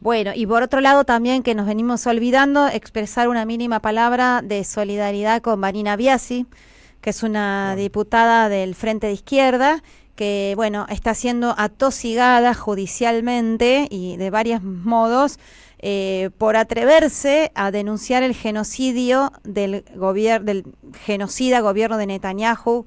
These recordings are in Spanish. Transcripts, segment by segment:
Bueno, y por otro lado también que nos venimos olvidando, expresar una mínima palabra de solidaridad con Vanina Biasi, que es una diputada del Frente de Izquierda, que bueno, está siendo atosigada judicialmente y de varios modos por atreverse a denunciar el genocidio del genocida gobierno de Netanyahu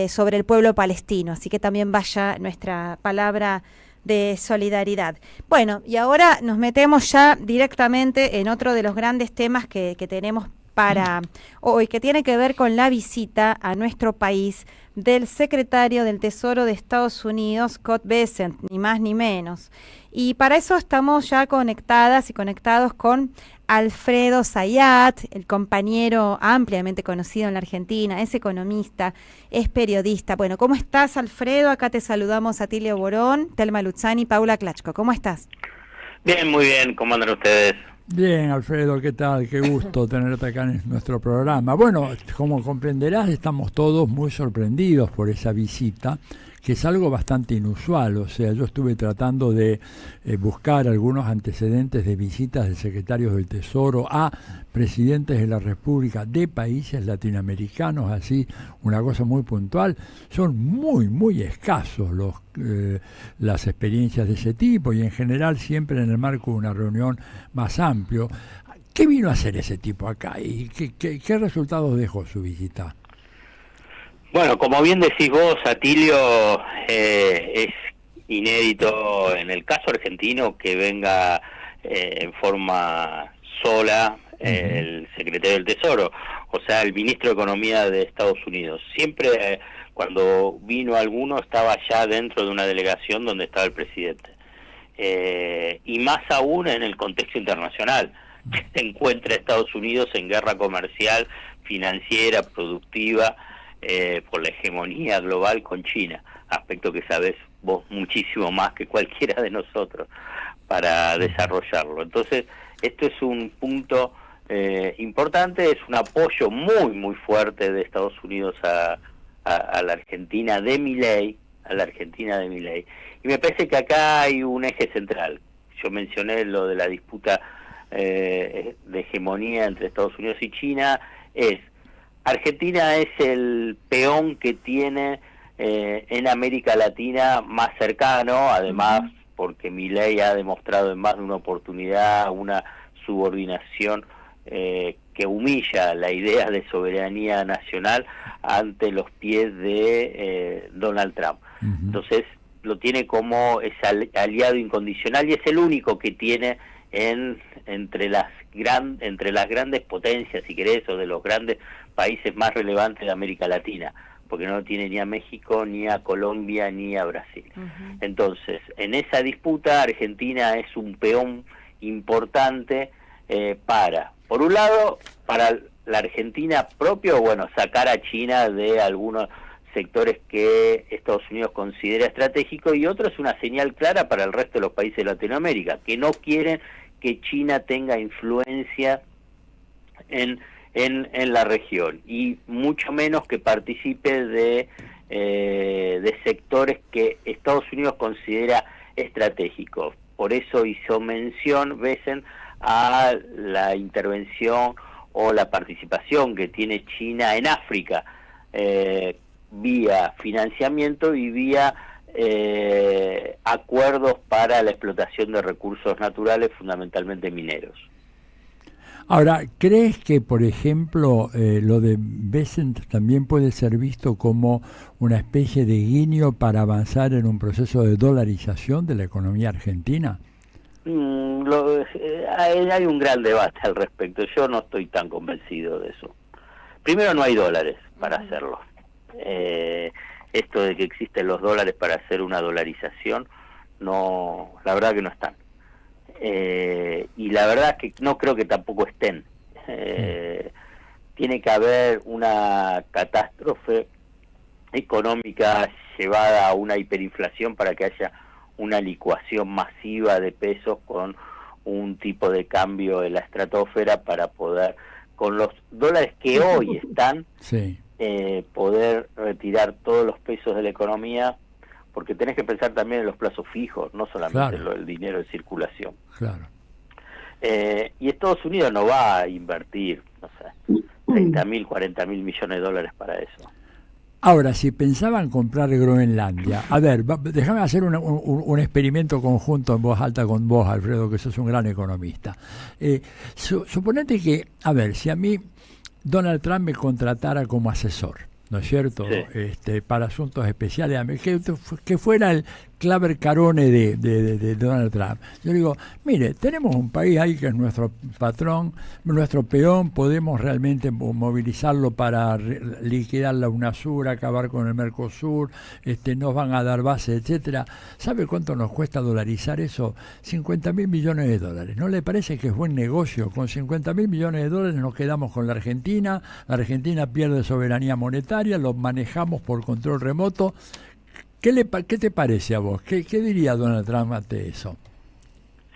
sobre el pueblo palestino. Así que también vaya nuestra palabra de solidaridad. Bueno, y ahora nos metemos ya directamente en otro de los grandes temas que tenemos para hoy, que tiene que ver con la visita a nuestro país del secretario del Tesoro de Estados Unidos, Scott Bessent, ni más ni menos. Y para eso estamos ya conectadas y conectados con Alfredo Zayat, el compañero ampliamente conocido en la Argentina, es economista, es periodista. Bueno, ¿cómo estás, Alfredo? Acá te saludamos a Tilio Borón, Telma Luzzani, Paula Klachko. ¿Cómo estás? Bien, muy bien. ¿Cómo andan ustedes? Bien, Alfredo, ¿qué tal? Qué gusto tenerte acá en nuestro programa. Bueno, como comprenderás, estamos todos muy sorprendidos por esa visita, que es algo bastante inusual. O sea, yo estuve tratando de buscar algunos antecedentes de visitas de secretarios del Tesoro a presidentes de la República de países latinoamericanos, así, una cosa muy puntual. Son muy escasos las experiencias de ese tipo, y en general siempre en el marco de una reunión más amplio. ¿Qué vino a hacer ese tipo acá y qué resultados dejó su visita? Bueno, como bien decís vos, Atilio, es inédito en el caso argentino que venga en forma sola el secretario del Tesoro, o sea, el ministro de Economía de Estados Unidos. Siempre cuando vino alguno estaba ya dentro de una delegación donde estaba el presidente. Y más aún en el contexto internacional, que se encuentra Estados Unidos en guerra comercial, financiera, productiva, por la hegemonía global con China, aspecto que sabés vos muchísimo más que cualquiera de nosotros para desarrollarlo. Entonces, esto es un punto importante, es un apoyo muy fuerte de Estados Unidos a la Argentina de Milei, y me parece que acá hay un eje central. Yo mencioné lo de la disputa de hegemonía entre Estados Unidos y China. Argentina es el peón que tiene en América Latina más cercano, además porque Milei ha demostrado en más de una oportunidad una subordinación que humilla la idea de soberanía nacional ante los pies de Donald Trump. Entonces lo tiene como ese aliado incondicional y es el único que tiene entre las grandes potencias, si querés, o de los grandes países más relevantes de América Latina, porque no lo tiene ni a México, ni a Colombia, ni a Brasil. Entonces, en esa disputa, Argentina es un peón importante por un lado, para la Argentina propio, bueno, sacar a China de algunos sectores que Estados Unidos considera estratégicos, y otro es una señal clara para el resto de los países de Latinoamérica, que no quieren que China tenga influencia en la región, y mucho menos que participe de sectores que Estados Unidos considera estratégicos. Por eso hizo mención Bessent a la intervención o la participación que tiene China en África, vía financiamiento y vía acuerdos para la explotación de recursos naturales, fundamentalmente mineros. Ahora, ¿crees que, por ejemplo, lo de Bessent también puede ser visto como una especie de guiño para avanzar en un proceso de dolarización de la economía argentina? Hay un gran debate al respecto. Yo no estoy tan convencido de eso. Primero, no hay dólares para hacerlo. Esto de que existen los dólares para hacer una dolarización, no, la verdad que no están. Y la verdad que no creo que tampoco estén. Tiene que haber una catástrofe económica llevada a una hiperinflación para que haya una licuación masiva de pesos con un tipo de cambio en la estratosfera para poder, con los dólares que hoy están, poder retirar todos los pesos de la economía, porque tenés que pensar también en los plazos fijos, no solamente Claro. el dinero en circulación. Claro. Y Estados Unidos no va a invertir, no sé, 30.000, 40.000 millones de dólares para eso. Ahora, si pensaban comprar Groenlandia, a ver, déjame hacer un experimento conjunto en voz alta con vos, Alfredo, que sos un gran economista. Suponete que, a ver, si a mí Donald Trump me contratara como asesor, ¿no es cierto? Sí. Para asuntos especiales, que fuera el Claver Carone de Donald Trump. Yo digo, mire, tenemos un país ahí que es nuestro patrón, nuestro peón, podemos realmente movilizarlo para liquidar la UNASUR, acabar con el Mercosur, nos van a dar base, etcétera. ¿Sabe cuánto nos cuesta dolarizar eso? 50.000 millones de dólares. ¿No le parece que es buen negocio? Con 50.000 millones de dólares nos quedamos con la Argentina pierde soberanía monetaria, lo manejamos por control remoto. ¿Qué te parece a vos? ¿Qué diría Donald Trump ante eso?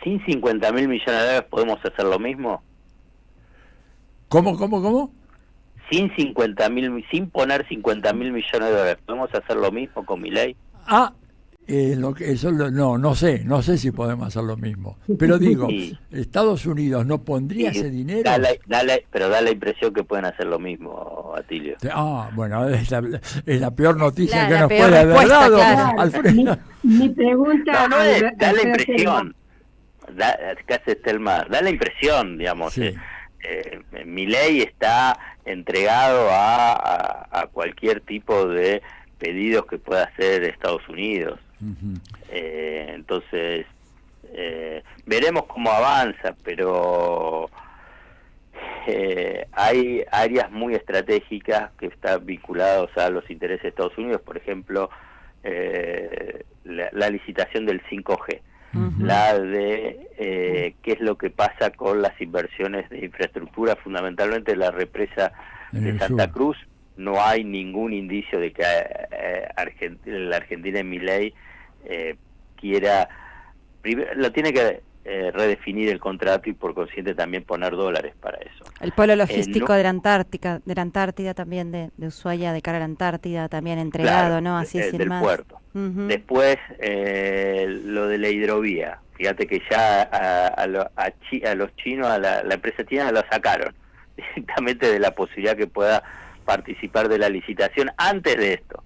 ¿Sin 50.000 millones de dólares podemos hacer lo mismo? ¿Cómo? Sin poner 50.000 millones de dólares, ¿podemos hacer lo mismo con Milei? No sé si podemos hacer lo mismo. Pero digo, Sí. Estados Unidos no pondría ese dinero. Pero da la impresión que pueden hacer lo mismo, Atilio. Bueno, es la peor noticia que La nos peor puede haber respuesta, dado, claro. Alfredo. Mi pregunta... No es, da la impresión, casi Estelma, da la impresión, digamos, Sí. Milei está entregado a cualquier tipo de pedidos que pueda hacer Estados Unidos. Uh-huh. Entonces, veremos cómo avanza, pero hay áreas muy estratégicas que están vinculadas a los intereses de Estados Unidos, por ejemplo, la licitación del 5G, la de qué es lo que pasa con las inversiones de infraestructura, fundamentalmente la represa de Santa Cruz. No hay ningún indicio de que la Argentina en Milei quiera, lo tiene que redefinir el contrato y por consiguiente también poner dólares para eso. El polo logístico de la Antártida también, de Ushuaia de cara a la Antártida también entregado, Claro, ¿no? Así sin del más. puerto. Uh-huh. Después, lo de la hidrovía. Fíjate que ya a los chinos, a la empresa china la sacaron directamente de la posibilidad que pueda participar de la licitación antes de esto.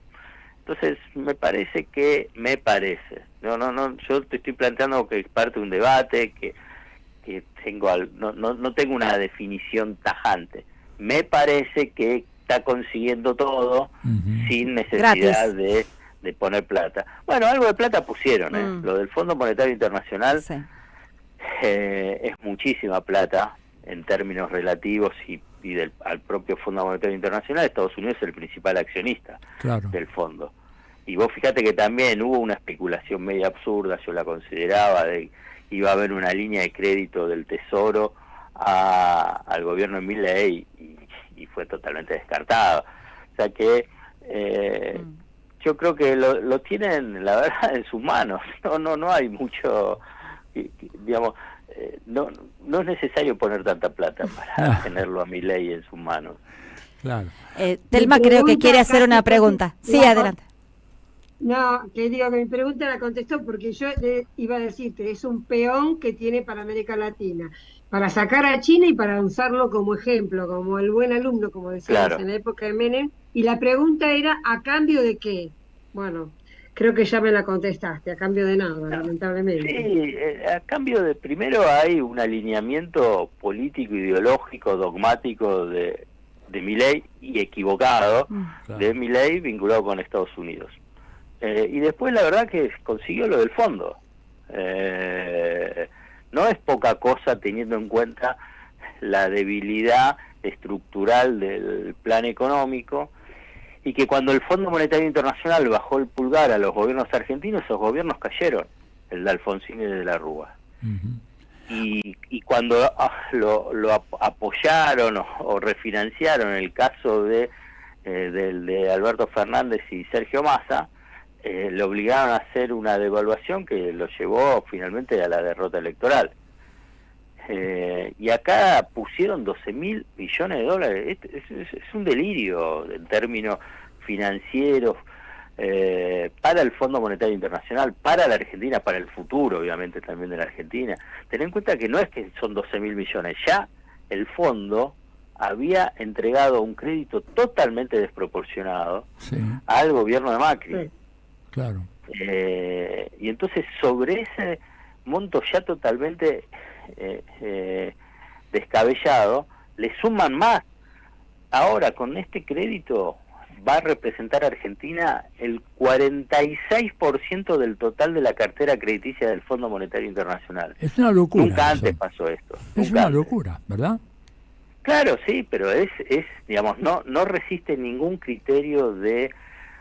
Entonces, me parece, yo te estoy planteando que es parte de un debate, que no tengo una definición tajante. Me parece que está consiguiendo todo sin necesidad de poner plata. Bueno, algo de plata pusieron, lo del Fondo Monetario Internacional, Sí. Es muchísima plata en términos relativos y al propio Fondo Monetario Internacional. Estados Unidos es el principal accionista del fondo. Y vos fíjate que también hubo una especulación media absurda, yo la consideraba, de que iba a haber una línea de crédito del Tesoro al gobierno de Milei y fue totalmente descartado. O sea que yo creo que lo tienen, la verdad, en sus manos. No hay mucho, digamos, no es necesario poner tanta plata para tenerlo a Milei en sus manos. Claro. Telma creo que quiere hacer una pregunta. Sí, adelante. No, que digo que mi pregunta la contestó porque yo iba a decirte, es un peón que tiene para América Latina, para sacar a China y para usarlo como ejemplo, como el buen alumno, como decíamos en la época de Menem, y la pregunta era, ¿a cambio de qué? Bueno, creo que ya me la contestaste, a cambio de nada, lamentablemente. Sí, a cambio de, primero hay un alineamiento político, ideológico, dogmático de Milei, y equivocado, de Milei vinculado con Estados Unidos. Y después la verdad que consiguió lo del fondo. No es poca cosa teniendo en cuenta la debilidad estructural del plan económico, y que cuando el Fondo Monetario Internacional bajó el pulgar a los gobiernos argentinos, esos gobiernos cayeron, el de Alfonsín y de la Rúa. Y cuando lo apoyaron o refinanciaron, en el caso de Alberto Fernández y Sergio Massa, le obligaron a hacer una devaluación que lo llevó finalmente a la derrota electoral. Y acá pusieron 12.000 millones de dólares. Es un delirio en términos financieros, para el Fondo Monetario Internacional, para la Argentina, para el futuro, obviamente, también de la Argentina. Ten en cuenta que no es que son 12.000 millones, ya el fondo había entregado un crédito totalmente desproporcionado al gobierno de Macri. Sí. Claro. Y entonces sobre ese monto ya totalmente descabellado, le suman más. Ahora, con este crédito va a representar a Argentina el 46% del total de la cartera crediticia del Fondo Monetario Internacional. Es una locura. Nunca antes pasó esto. Es una locura, ¿verdad? Claro, sí, pero es digamos, no resiste ningún criterio de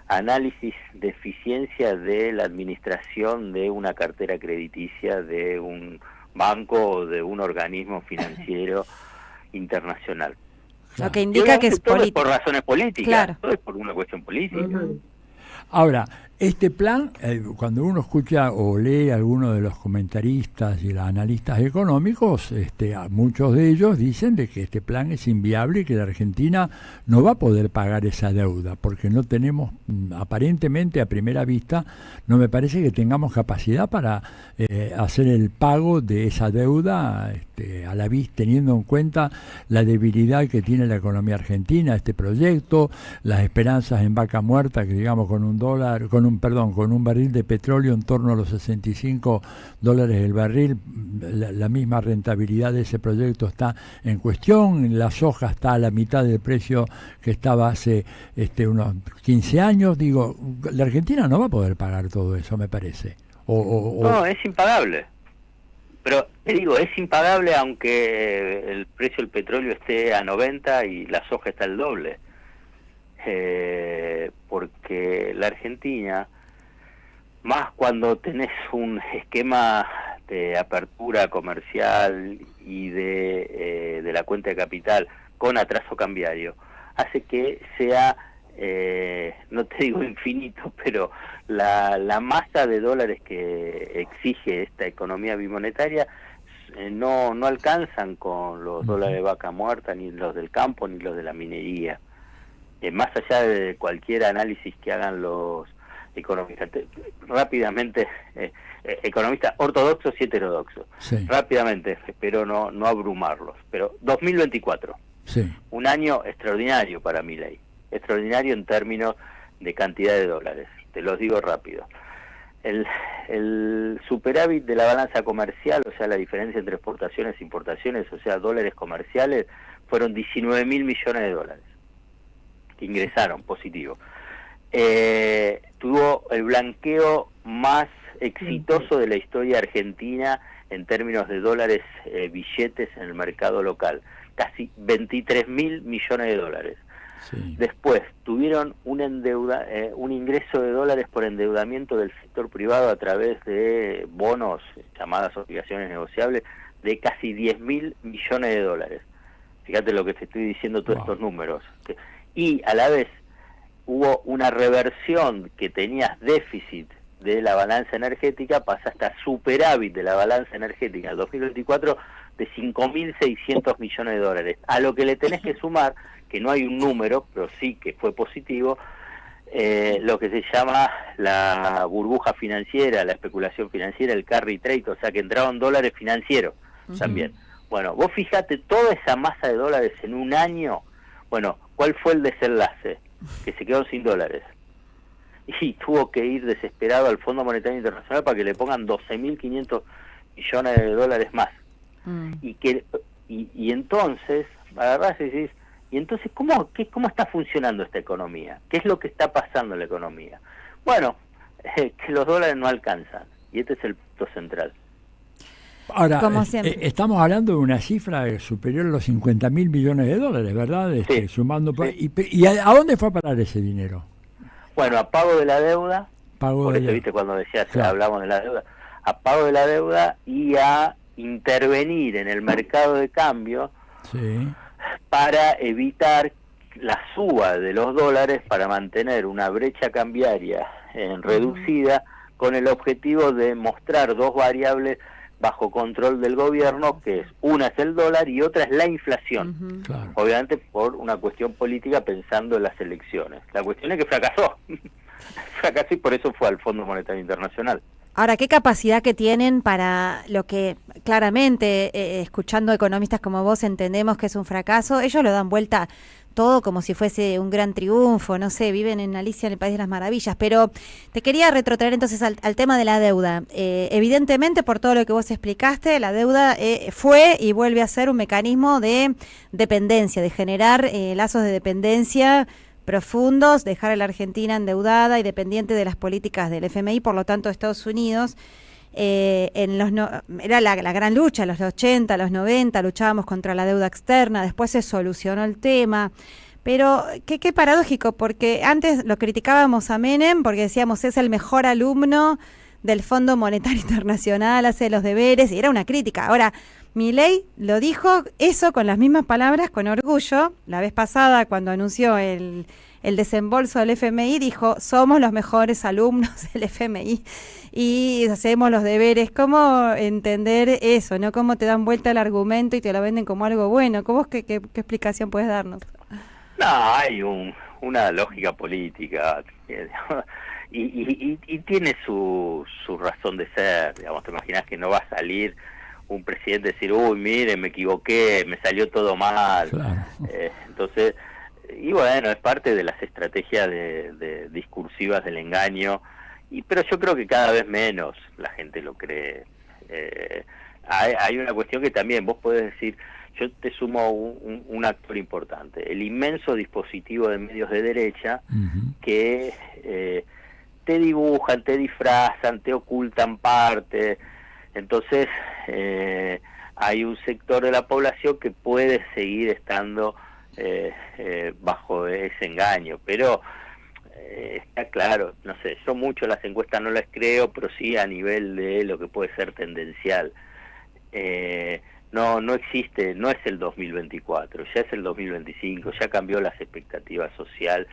análisis de eficiencia de la administración de una cartera crediticia de un banco o de un organismo financiero internacional. Lo que indica que es político. Por razones políticas, claro. todo es por una cuestión política. Ahora, este plan, cuando uno escucha o lee a algunos de los comentaristas y los analistas económicos, muchos de ellos dicen de que este plan es inviable y que la Argentina no va a poder pagar esa deuda, porque no tenemos, aparentemente a primera vista, no me parece que tengamos capacidad para hacer el pago de esa deuda a la vista, teniendo en cuenta la debilidad que tiene la economía argentina, este proyecto, las esperanzas en vaca muerta, que digamos con un barril de petróleo en torno a los $65 el barril, la misma rentabilidad de ese proyecto está en cuestión. La soja está a la mitad del precio que estaba hace unos 15 años. Digo, la Argentina no va a poder pagar todo eso, me parece. No, es impagable. Pero te digo, es impagable aunque el precio del petróleo esté a 90 y la soja está al doble. Porque la Argentina, más cuando tenés un esquema de apertura comercial y de la cuenta de capital con atraso cambiario, hace que sea, no te digo infinito, pero la masa de dólares que exige esta economía bimonetaria no alcanzan con los dólares de vaca muerta, ni los del campo, ni los de la minería. Más allá de cualquier análisis que hagan los economistas, rápidamente, economistas ortodoxos y heterodoxos, rápidamente, espero no abrumarlos, pero 2024, un año extraordinario para Milei, extraordinario en términos de cantidad de dólares, te los digo rápido. El superávit de la balanza comercial, o sea, la diferencia entre exportaciones e importaciones, o sea, dólares comerciales, fueron 19.000 millones de dólares. Que ingresaron positivo. Tuvo el blanqueo más exitoso de la historia argentina en términos de dólares, billetes en el mercado local, casi 23.000 millones de dólares. Después tuvieron un ingreso de dólares por endeudamiento del sector privado a través de bonos, llamadas obligaciones negociables, de casi 10.000 millones de dólares. Fíjate lo que te estoy diciendo, todos estos números. Y a la vez hubo una reversión, que tenías déficit de la balanza energética, pasaste a superávit de la balanza energética en 2024 de 5.600 millones de dólares. A lo que le tenés que sumar, que no hay un número, pero sí que fue positivo, lo que se llama la burbuja financiera, la especulación financiera, el carry trade, o sea que entraron dólares financieros también. Bueno, vos fijate toda esa masa de dólares en un año. Bueno, ¿cuál fue el desenlace? Que se quedó sin dólares. Y tuvo que ir desesperado al Fondo Monetario Internacional para que le pongan 12.500 millones de dólares más. Y entonces, agarrás y decís, ¿y entonces cómo está funcionando esta economía? ¿Qué es lo que está pasando en la economía? Bueno, que los dólares no alcanzan. Y este es el punto central. Ahora, estamos hablando de una cifra superior a los 50.000 millones de dólares, ¿verdad? Sumando ¿Y a dónde fue a parar ese dinero? Bueno, a pago de la deuda, por eso, viste, cuando decías, hablamos de la deuda, a pago de la deuda y a intervenir en el mercado de cambio para evitar la suba de los dólares, para mantener una brecha cambiaria reducida, con el objetivo de mostrar dos variables bajo control del gobierno, que es una es el dólar y otra es la inflación. Obviamente por una cuestión política, pensando en las elecciones. La cuestión es que fracasó. fracasó y por eso fue al Fondo Monetario Internacional. Ahora, ¿qué capacidad que tienen para lo que claramente, escuchando economistas como vos, entendemos que es un fracaso? Ellos lo dan vuelta todo como si fuese un gran triunfo, no sé, viven en Alicia en el País de las Maravillas, pero te quería retrotraer entonces al tema de la deuda. Evidentemente, por todo lo que vos explicaste, la deuda fue y vuelve a ser un mecanismo de dependencia, de generar lazos de dependencia profundos, dejar a la Argentina endeudada y dependiente de las políticas del FMI, por lo tanto Estados Unidos. Era la gran lucha, en los 80, los 90, luchábamos contra la deuda externa, después se solucionó el tema, pero qué paradójico, porque antes lo criticábamos a Menem porque decíamos es el mejor alumno del Fondo Monetario Internacional, hace los deberes, y era una crítica. Ahora, Milei lo dijo eso con las mismas palabras, con orgullo. La vez pasada, cuando anunció el desembolso del FMI, dijo, somos los mejores alumnos del FMI y hacemos los deberes. ¿Cómo entender eso, no? ¿Cómo te dan vuelta el argumento y te lo venden como algo bueno? ¿Qué explicación puedes darnos? No, hay una lógica política y tiene su razón de ser. Digamos, te imaginas que no va a salir un presidente decir, uy, mire, me equivoqué, me salió todo mal. Claro. Entonces, y bueno, es parte de las estrategias de discursivas del engaño, pero yo creo que cada vez menos la gente lo cree. Hay una cuestión que también vos podés decir, yo te sumo un actor importante, el inmenso dispositivo de medios de derecha que te dibujan, te disfrazan, te ocultan parte. Entonces hay un sector de la población que puede seguir estando bajo ese engaño, pero está claro, no sé, yo mucho las encuestas no las creo, pero sí a nivel de lo que puede ser tendencial. No existe, no es el 2024, ya es el 2025, ya cambió las expectativas social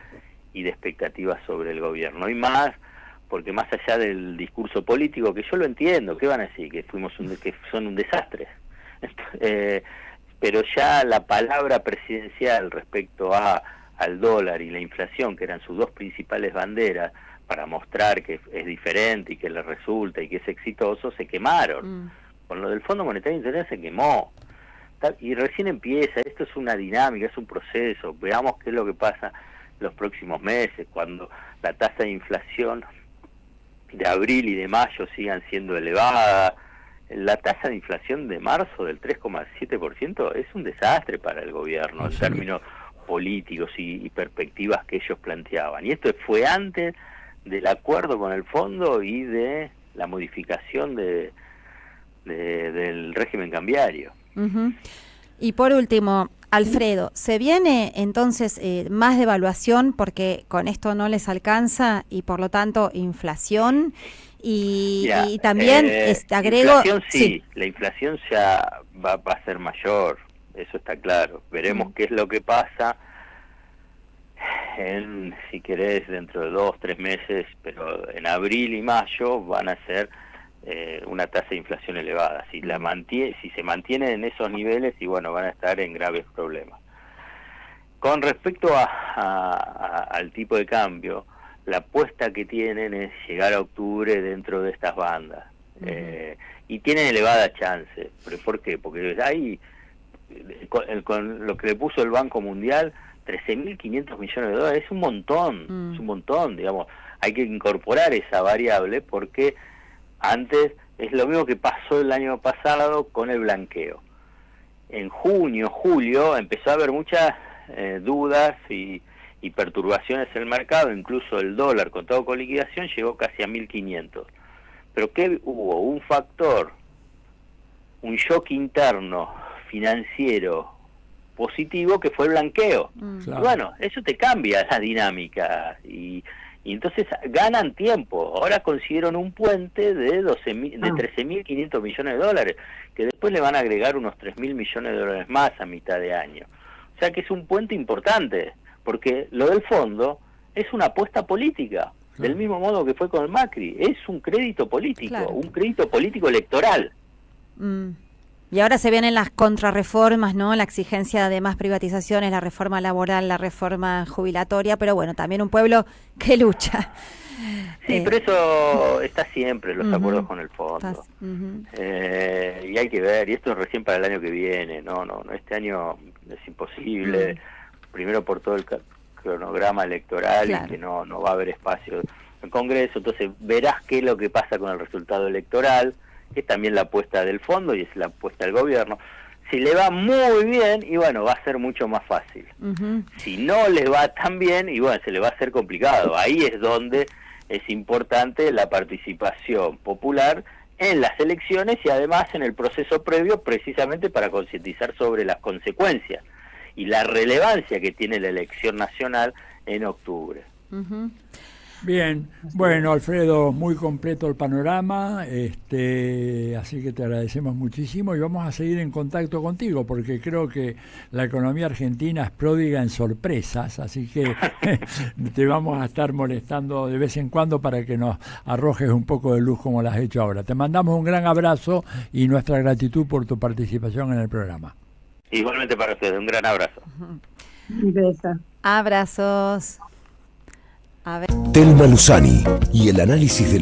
y de expectativas sobre el gobierno, y más porque más allá del discurso político, que yo lo entiendo, ¿qué van a decir? Que que son un desastre. Pero ya la palabra presidencial respecto al dólar y la inflación, que eran sus dos principales banderas, para mostrar que es diferente y que le resulta y que es exitoso, se quemaron. Con lo del Fondo Monetario Internacional se quemó. Y recién empieza, esto es una dinámica, es un proceso. Veamos qué es lo que pasa los próximos meses, cuando la tasa de inflación de abril y de mayo sigan siendo elevadas. La tasa de inflación de marzo del 3,7% es un desastre para el gobierno en términos políticos y perspectivas que ellos planteaban. Y esto fue antes del acuerdo con el fondo y de la modificación del régimen cambiario. Y por último, Alfredo, ¿se viene entonces más devaluación porque con esto no les alcanza y por lo tanto inflación? Y también agrego... Inflación sí, la inflación ya va a ser mayor, eso está claro. Veremos qué es lo que pasa si querés, dentro de 2-3 meses, pero en abril y mayo van a ser una tasa de inflación elevada. Si se mantiene en esos niveles, y bueno, van a estar en graves problemas. Con respecto al tipo de cambio, la apuesta que tienen es llegar a octubre dentro de estas bandas. Y tienen elevada chance. ¿Por qué? Porque hay, con lo que le puso el Banco Mundial, 13.500 millones de dólares, es un montón, digamos. Hay que incorporar esa variable porque antes es lo mismo que pasó el año pasado con el blanqueo. En junio, julio, empezó a haber muchas dudas y perturbaciones en el mercado, incluso el dólar contado con liquidación llegó casi a 1.500. Pero ¿qué hubo? Un factor, un shock interno financiero positivo que fue el blanqueo. Claro. Bueno, eso te cambia la dinámica y entonces ganan tiempo. Ahora consiguieron un puente de 13.500 millones de dólares, que después le van a agregar unos 3.000 millones de dólares más a mitad de año. O sea que es un puente importante, porque lo del fondo es una apuesta política, del mismo modo que fue con el Macri. Es un crédito político, un crédito político electoral. Y ahora se vienen las contrarreformas, ¿no? La exigencia de más privatizaciones, la reforma laboral, la reforma jubilatoria, pero bueno, también un pueblo que lucha. Sí, pero eso está siempre, los acuerdos con el fondo. Y hay que ver, y esto es recién para el año que viene, no, este año es imposible, primero por todo el cronograma electoral, claro, y que no va a haber espacio en el Congreso, entonces verás qué es lo que pasa con el resultado electoral, que es también la apuesta del fondo y es la apuesta del gobierno. Si le va muy bien, y bueno, va a ser mucho más fácil. Si no les va tan bien, y bueno, se le va a hacer complicado. Ahí es donde es importante la participación popular en las elecciones y además en el proceso previo, precisamente para concientizar sobre las consecuencias y la relevancia que tiene la elección nacional en octubre. Bien, bueno, Alfredo, muy completo el panorama, así que te agradecemos muchísimo y vamos a seguir en contacto contigo porque creo que la economía argentina es pródiga en sorpresas, así que te vamos a estar molestando de vez en cuando para que nos arrojes un poco de luz como lo has hecho ahora. Te mandamos un gran abrazo y nuestra gratitud por tu participación en el programa. Igualmente para ustedes, un gran abrazo. Un beso. Abrazos. Thelma Luzani y el análisis de